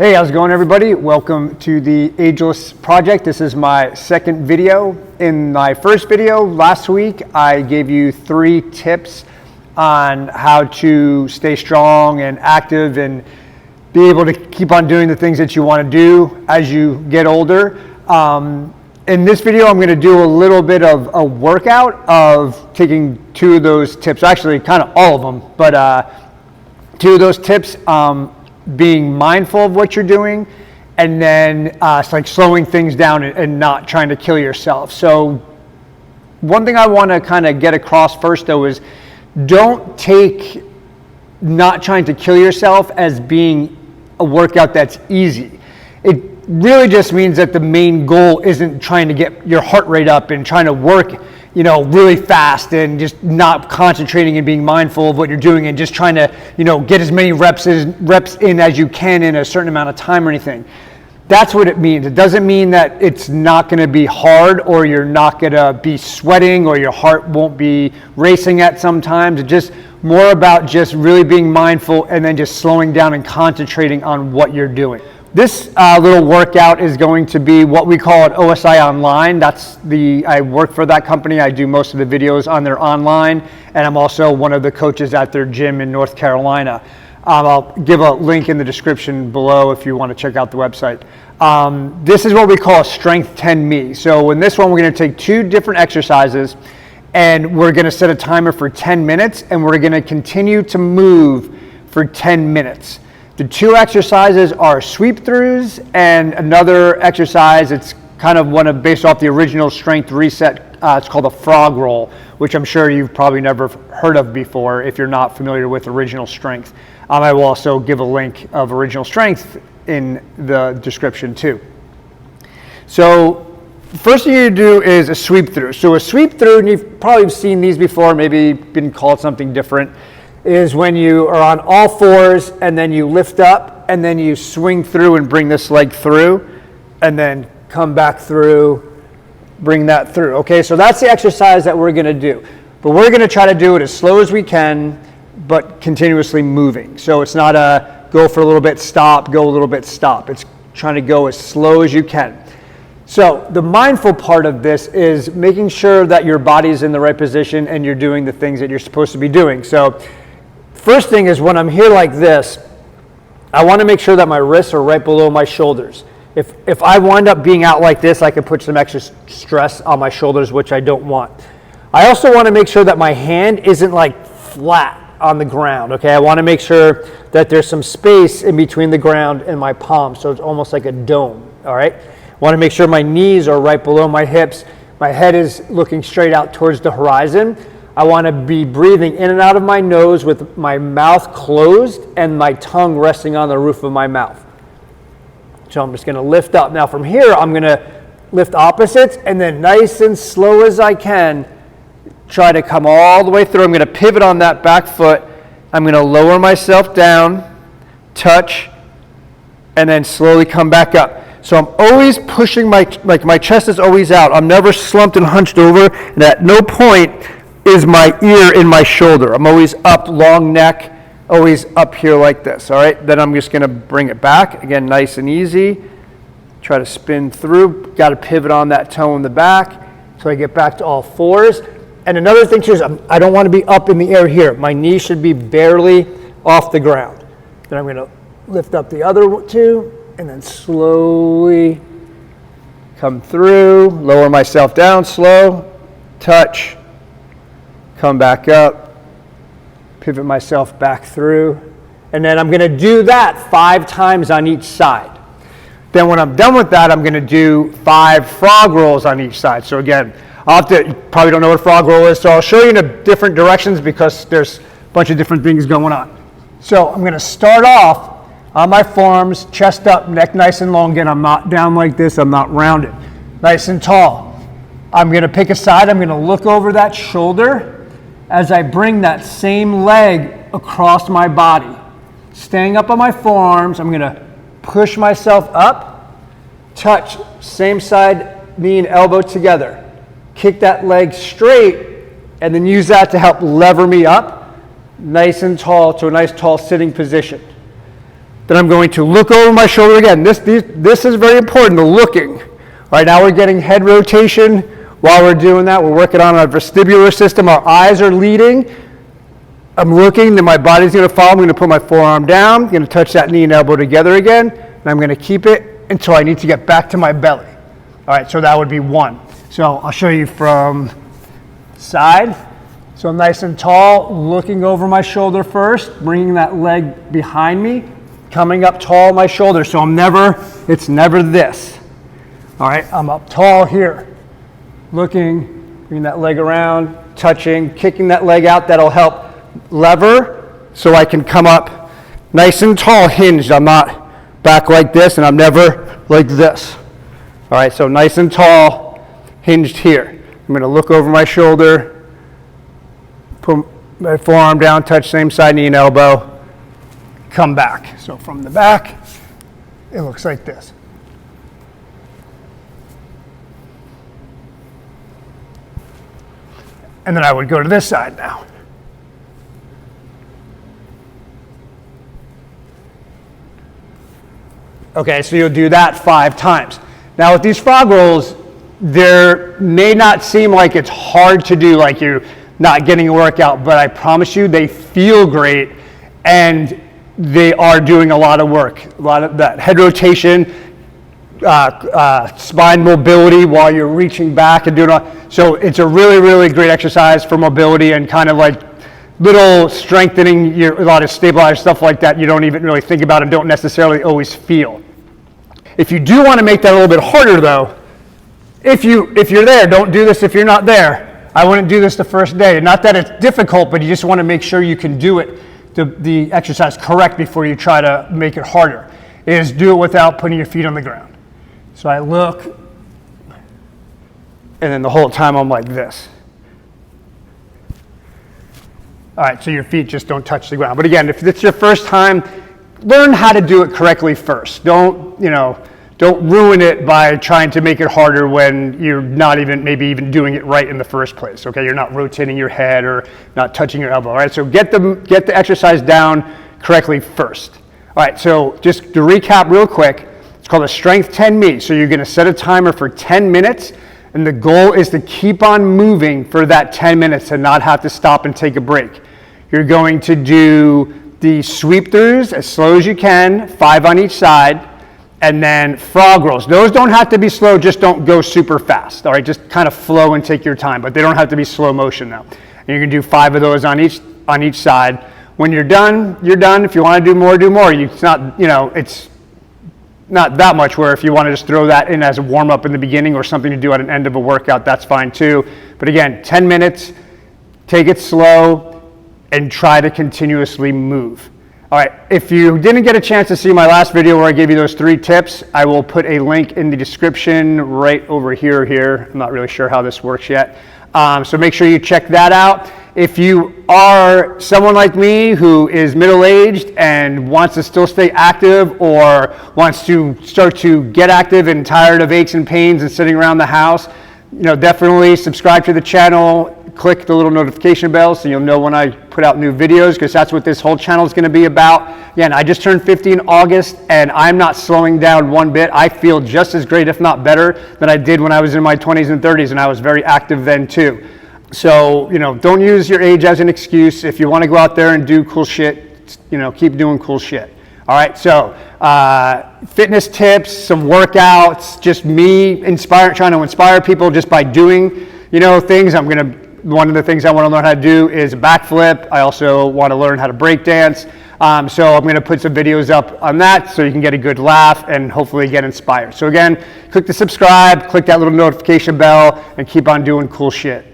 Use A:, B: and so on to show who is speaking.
A: Hey, how's it going, everybody? Welcome to the Ageless Project. This is my second video. In my first video last week, I gave you 3 tips on how to stay strong and active and be able to keep on doing the things that you want to do as you get older. In this video, I'm going to do a little bit of a workout of taking 2 of those tips, actually kind of all of them, but 2 of those tips, being mindful of what you're doing, and then it's like slowing things down and not trying to kill yourself. So one thing I want to kind of get across first, though, is don't take not trying to kill yourself as being a workout that's easy. It really just means that the main goal isn't trying to get your heart rate up and trying to work, really fast and just not concentrating and being mindful of what you're doing and just trying to, get as many reps in as you can in a certain amount of time or anything. That's what it means. It doesn't mean that it's not going to be hard or you're not going to be sweating or your heart won't be racing at some times. It's just more about just really being mindful and then just slowing down and concentrating on what you're doing. This little workout is going to be what we call an OSI Online. I work for that company. I do most of the videos on their online, and I'm also one of the coaches at their gym in North Carolina. I'll give a link in the description below if you want to check out the website. This is what we call a Strength 10 Me. So in this one, we're going to take 2 different exercises, and we're going to set a timer for 10 minutes, and we're going to continue to move for 10 minutes. The 2 exercises are sweep throughs, and another exercise, it's kind of based off the original Strength Reset. It's called a frog roll, which I'm sure you've probably never heard of before if you're not familiar with Original Strength. I will also give a link of Original Strength in the description too. So the first thing you do is a sweep through. So a sweep through, and you've probably seen these before, maybe been called something different, is when you are on all 4s and then you lift up and then you swing through and bring this leg through and then come back through, bring that through. Okay, so that's the exercise that we're going to do. But we're going to try to do it as slow as we can, but continuously moving. So it's not a go for a little bit, stop, go a little bit, stop. It's trying to go as slow as you can. So the mindful part of this is making sure that your body's in the right position and you're doing the things that you're supposed to be doing. So first thing is when I'm here like this, I want to make sure that my wrists are right below my shoulders. If I wind up being out like this, I can put some extra stress on my shoulders, which I don't want. I also want to make sure that my hand isn't like flat on the ground, okay? I want to make sure that there's some space in between the ground and my palm, so it's almost like a dome, all right? I want to make sure my knees are right below my hips. My head is looking straight out towards the horizon. I want to be breathing in and out of my nose with my mouth closed and my tongue resting on the roof of my mouth. So I'm just going to lift up. Now from here, I'm going to lift opposites and then nice and slow as I can, try to come all the way through. I'm going to pivot on that back foot. I'm going to lower myself down, touch, and then slowly come back up. So I'm always pushing my chest is always out. I'm never slumped and hunched over, and at no point is my ear in my shoulder. I'm always up, long neck, always up here like this, all right? Then I'm just going to bring it back, again, nice and easy. Try to spin through, got to pivot on that toe in the back, so I get back to all 4s. And another thing too is I don't want to be up in the air here. My knee should be barely off the ground. Then I'm going to lift up the other 2, and then slowly come through, lower myself down, slow, touch, come back up, pivot myself back through, and then I'm going to do that 5 times on each side. Then when I'm done with that, I'm going to do 5 frog rolls on each side. So again, you probably don't know what a frog roll is, so I'll show you in the different directions because there's a bunch of different things going on. So I'm going to start off on my forearms, chest up, neck nice and long. Again, I'm not down like this, I'm not rounded. Nice and tall. I'm going to pick a side, I'm going to look over that shoulder as I bring that same leg across my body. Staying up on my forearms, I'm going to push myself up, touch, same side, knee and elbow together. Kick that leg straight, and then use that to help lever me up, nice and tall, to a nice tall sitting position. Then I'm going to look over my shoulder again. This is very important, the looking. All right, now we're getting head rotation. While we're doing that, we're working on our vestibular system. Our eyes are leading. I'm looking, then my body's gonna follow. I'm gonna put my forearm down, I'm gonna touch that knee and elbow together again, and I'm gonna keep it until I need to get back to my belly. All right, so that would be one. So I'll show you from side. So I'm nice and tall, looking over my shoulder first, bringing that leg behind me, coming up tall my shoulder. So it's never this. All right, I'm up tall here, looking, bringing that leg around, touching, kicking that leg out. That'll help lever so I can come up nice and tall, hinged. I'm not back like this, and I'm never like this. All right, so nice and tall, hinged here. I'm going to look over my shoulder, put my forearm down, touch same side knee and elbow, come back. So from the back, it looks like this. And then I would go to this side now. Okay, so you'll do that 5 times. Now with these frog rolls, there may not seem like it's hard to do, like you're not getting a workout, but I promise you they feel great and they are doing a lot of work. A lot of that head rotation, spine mobility while you're reaching back and doing all. So it's a really, really great exercise for mobility and kind of like little strengthening, a lot of stabilized stuff like that you don't even really think about and don't necessarily always feel. If you do want to make that a little bit harder though, if you're there, don't do this if you're not there. I wouldn't do this the first day. Not that it's difficult, but you just want to make sure you can do it, the exercise correct before you try to make it harder, is do it without putting your feet on the ground. So I look, and then the whole time I'm like this. All right, so your feet just don't touch the ground. But again, if it's your first time, learn how to do it correctly first. Don't ruin it by trying to make it harder when you're not maybe even doing it right in the first place. Okay, you're not rotating your head or not touching your elbow. All right, so get the exercise down correctly first. All right, so just to recap real quick, it's called a Strength 10 Meet. So you're going to set a timer for 10 minutes. And the goal is to keep on moving for that 10 minutes and not have to stop and take a break. You're going to do the sweep throughs as slow as you can, 5 on each side, and then frog rolls. Those don't have to be slow, just don't go super fast. All right, just kind of flow and take your time, but they don't have to be slow motion now. And you're gonna do 5 of those on each side. When you're done, you're done. If you want to do more, do more. It's not, it's not that much where if you want to just throw that in as a warm-up in the beginning or something to do at an end of a workout, that's fine too. But again, 10 minutes, take it slow, and try to continuously move. All right, if you didn't get a chance to see my last video where I gave you those 3 tips, I will put a link in the description right over here. I'm not really sure how this works yet. So make sure you check that out. If you are someone like me who is middle-aged and wants to still stay active or wants to start to get active and tired of aches and pains and sitting around the house, definitely subscribe to the channel, click the little notification bell so you'll know when I put out new videos, because that's what this whole channel is going to be about. Again, I just turned 50 in August and I'm not slowing down one bit. I feel just as great, if not better, than I did when I was in my 20s and 30s, and I was very active then too. So, don't use your age as an excuse. If you want to go out there and do cool shit, keep doing cool shit. All right, so fitness tips, some workouts, just me trying to inspire people just by doing, things. One of the things I want to learn how to do is a backflip. I also want to learn how to break dance. So I'm going to put some videos up on that so you can get a good laugh and hopefully get inspired. So again, click the subscribe, click that little notification bell, and keep on doing cool shit.